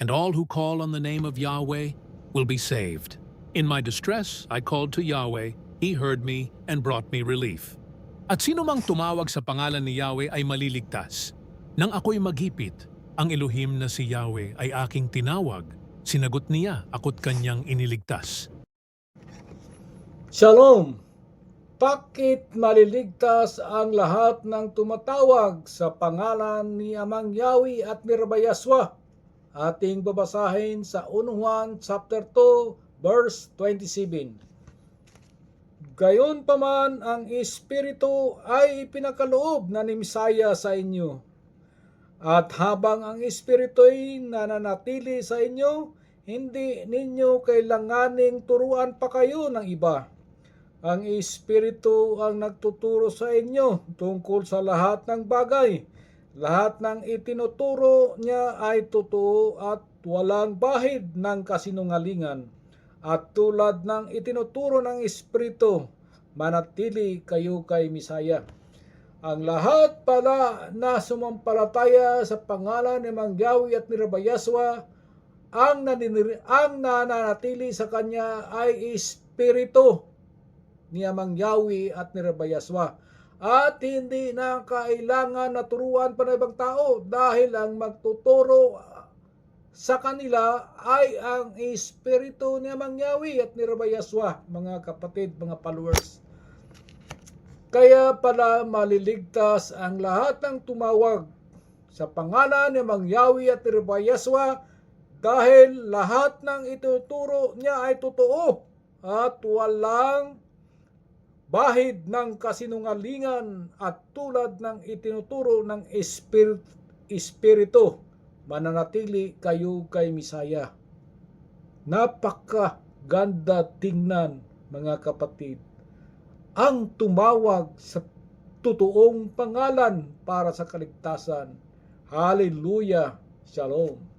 and all who call on the name of Yahweh will be saved. In my distress, I called to Yahweh, He heard me and brought me relief. At sino mang tumawag sa pangalan ni Yahweh ay maliligtas. Nang ako'y maghipit, ang Elohim na si Yahweh ay aking tinawag. Sinagot niya ako't kanyang iniligtas. Shalom! Bakit maliligtas ang lahat ng tumatawag sa pangalan ni Amang Yahweh at ni Rabbi Yahshua? Ating babasahin sa 1 Juan chapter 2 verse 27. Gayonpaman ang Espiritu ay ipinakaloob na ni Misaya sa inyo. At habang ang Espiritu ay nananatili sa inyo, hindi ninyo kailanganing turuan pa kayo ng iba. Ang Espiritu ang nagtuturo sa inyo tungkol sa lahat ng bagay. Lahat ng itinuturo niya ay totoo at walang bahid ng kasinungalingan. At tulad ng itinuturo ng Espiritu, manatili kayo kay Misaya. Ang lahat pala na sumampalataya sa pangalan ni Mang Yahweh at ni Rabbi Yahshua, ang nananatili sa kanya ay Espiritu ni Amang Yahweh at ni Rabbi Yahshua. At hindi na kailangan na turuan pa ng ibang tao dahil ang magtuturo sa kanila ay ang Espiritu ni Amang Yahweh at ni Rabbi Yahshua, mga kapatid, mga followers. Kaya pala maliligtas ang lahat ng tumawag sa pangalan ni Amang Yahweh at ni Rabbi Yahshua dahil lahat ng ituturo niya ay totoo at walang bahid ng kasinungalingan at tulad ng itinuturo ng Espiritu, mananatili kayo kay Misaya. Napakaganda tingnan, mga kapatid, ang tumawag sa totoong pangalan para sa kaligtasan. Hallelujah! Shalom!